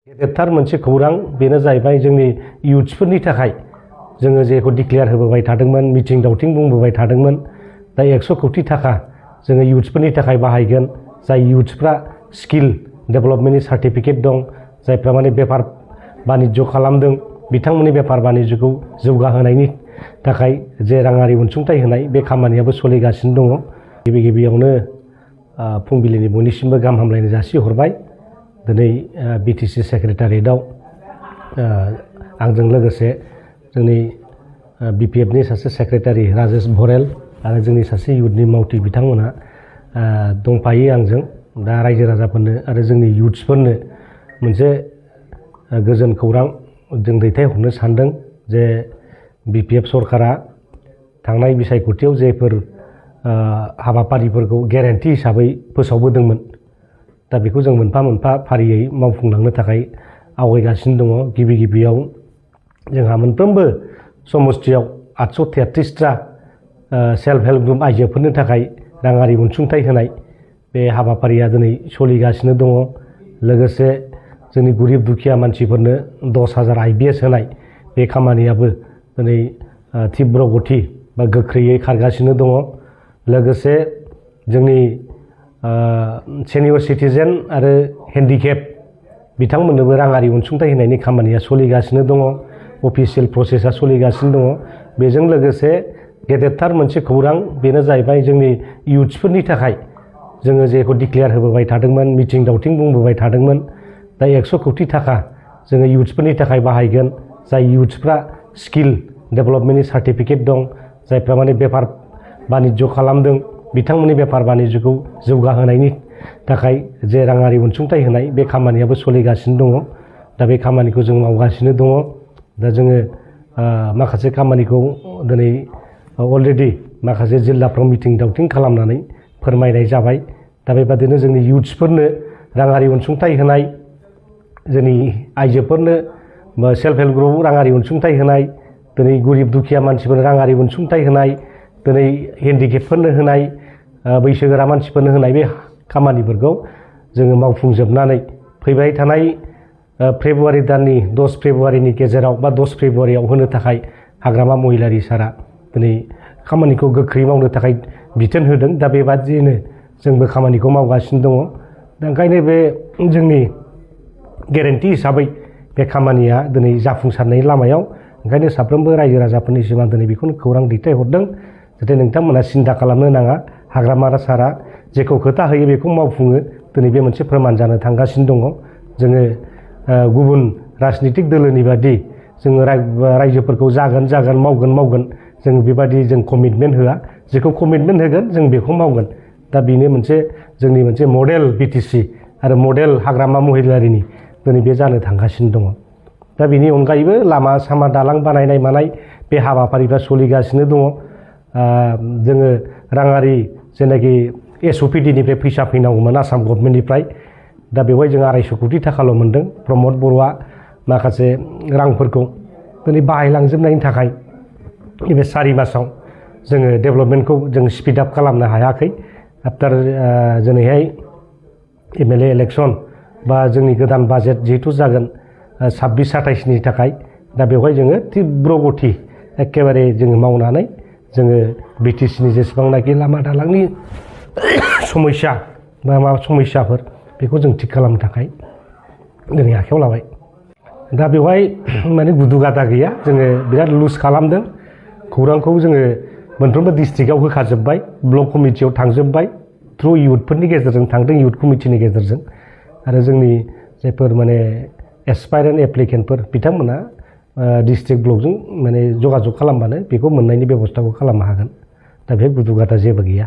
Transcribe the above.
गेदेरथार मोनसे खौरां बेनो जाहैबाय जोंनि इयुथ्सफोरनि थाखाय जोङो जेखौ डिक्लेयार होबोबाय थादोंमोन मिटिं दावथिं बुंबोबाय थादोंमोन दा 100 कोटी थाखा जोङो इयुथ्सफोरनि थाखाय बाहायगोन जाय इयुथ्सफ्रा स्किल डेभेलपमेन्टनि सार्टिफिकेट दं जायफ्रा माने बेफार बानिज्य खालामदों बिथांमोननि बेफार बानिज्यखौ जौगाहोनायनि थाखाय जे राङारि अनसुंथाइ होनाय बे खामानियाबो सोलिगासिनो दङ। गिबियावनो फुंबिलिनि बयनिसिमबो गाहाम हामलायनाय जासिहरबाय। दिनै बिटिसि सेक्रेटारियेटआव आंजों लोगोसे जोंनि बिपिएफनि सासे सेक्रेटारि राजेश भरेल आरो जोंनि सासे इयुथनि मावथि बिथांमोना दंफायो आंजों। दा रायजो राजाफोरनो आरो जोंनि इयुथ्सफोरनो मोनसे गोजोन खौरां जों दैथायहरनो सानदों जे बिपिएफ सरकारा थांनाय बिसायख'थियाव जेफोर हाबाफारिफोरखौ गेरेन्टि हिसाबै फोसावबोदोंमोन दा बेखौ जों मोनफा मोनफा फारियै मावफुंलांनो थाखाय आवगायगासिनो दङ। गिबियाव जोंहा मोनफ्रोमबो समस्थियाव 833टा सेल्फ हेल्प ग्रुप आइजोफोरनो थाखाय राङारि अनसुंथाइ होनाय बे हाबाफारिया दिनै सोलिगासिनो दङ। लोगोसे जोंनि गरिब दुखिया मानसिफोरनो 10,000 IBS होनाय बे खामानियाबो दिनै तीव्र गति बा गोख्रैयै खारगासिनो दङ। लोगोसे जोंनि सेनियर सिटिजेन आरो हेन्डिकेप बिथांमोननोबो राङारि अनसुंथाइ होनायनि खामानिया सोलिगासिनो दङ। अफिसियेल प्रसेसा सोलिगासिनो दङ। बेजों लोगोसे गेदेरथार मोनसे खौरां बेनो जाहैबाय जोंनि इयुथ्सफोरनि थाखाय जोङो जेखौ डिक्लेयार होबोबाय थादोंमोन मिटिं दावथिं बुंबोबाय थादोंमोन दा 100 कोटी थाखा जोङो इयुथ्सफोरनि थाखाय बाहायगोन जाय इयुथ्सफ्रा स्किल डेभेलपमेन्टनि सार्टिफिकेट दं जायफ्रा माने बेफार बानिज्य खालामदों बिथांमोननि बेफार बानिज्यखौ जौगाहोनायनि थाखाय जे राङारि अनसुंथाइ होनाय बे खामानियाबो सोलिगासिनो दङ। दा बे खामानिखौ जों मावगासिनो दङ। दा जोङो माखासे खामानिखौ दिनै अलरेडि माखासे जिल्लाफ्राव मिटिं दावथिं खालामनानै फोरमायनाय जाबाय। दा बेबादिनो जोंनि इयुथ्सफोरनो राङारि अनसुंथाइ होनाय जोंनि आइजोफोरनो सेल्फ हेल्प ग्रुपआव राङारि अनसुंथाइ होनाय दिनै गरिब दुखिया मानसिफोरनो राङारि अनसुंथाइ होनाय दिनै हेन्डिकेपफोरनो होनाय बैसोगोरा मानसिफोरनो होनाय बे खामानिफोरखौ जोङो मावफुंजोबनानै फैबाय थानाय फेब्रुवारि दाननि 10 फेब्रुवारिनि गेजेराव बा 10 फेब्रुवारियाव होनो थाखाय हाग्रामा महिलारि सारा दिनै खामानिखौ गोख्रै मावनो थाखाय बिथोन होदों। दा बेबादिनो जोंबो खामानिखौ मावगासिनो दङ। दा ओंखायनो बे जोंनि गेरेन्टि हिसाबै बे खामानिया दिनै जाफुंसारनायनि लामायाव ओंखायनो साफ्रोमबो रायजो राजाफोरनिसिम आं दिनै बेखौनो खौरां दैथायहरदों जाहाथे नोंथांमोना सिन्था खालामनो नाङा। हाग्रामा सारा जेखौ खोथा होयो बेखौ मावफुङो दिनै बे मोनसे फोरमान जानो थांगासिनो दङ। जोङो गुबुन राजनितिक दोलोनि बादि जोङो रायजोफोरखौ जागोन मावगोन जों बेबादि जों कमिटमेन्ट होआ। जेखौ कमिटमेन्ट होगोन जों बेखौ मावगोन। दा बेनो मोनसे जोंनि मोनसे मडेल बिटिसि आरो मडेल हाग्रामा महिलारिनि दिनै बे जानो थांगासिनो दङ। दा बेनि अनगायैबो लामा सामा दालां बानायनाय मानाय बे हाबाफारिफ्रा सोलिगासिनो दङ। जोङो राङारि जेनाखि SOPDनिफ्राय फैसा फैनांगौमोन आसाम गभर्नमेन्टनिफ्राय दा बेवहाय जों 250 कोटी थाखाल' मोनदों। प्रमद बर'आ माखासे रांफोरखौ दिनै बाहायलांजोबनायनि थाखाय नैबे 4 मासाव जोङो डेभेलपमेन्टखौ जों स्पिड आप खालामनो हायाखै। आफ्टार दिनैहाय MLA इलेक्सन बा जोंनि गोदान बाजेट जिहेतु जागोन 26-27नि थाखाय दा बेवहाय जोङो तीव्र गति एखेबारे जोङो मावनानै जोङो बिटिसिनि जेसेबांनाखि लामा दालांनि समस्या बा माबा समस्याफोर बेखौ जों थिग खालामनो थाखाय दिनै आखायाव लाबाय। दा बेवहाय माने गुदु गादा गैया। जोङो बिराद लुज खालामदों। खौरांखौ जोङो मोनफ्रोमबो डिस्ट्रिक्टआव होखाजोब्बाय। ब्लक कमिटियाव थांजोब्बाय। थ्रु इयुथफोरनि गेजेरजों थांदों इयुथ कमिटिनि गेजेरजों आरो जोंनि जायफोर माने एसपायरेन्ट एप्लिकेन्टफोर बिथांमोना डिस्ट्रिक्ट ब्लकजों माने जगाजग खालामबानो बेखौ मोननायनि बेबस्थाखौ खालामनो हागोन। दा बे गुदु गादा जेबो गैया।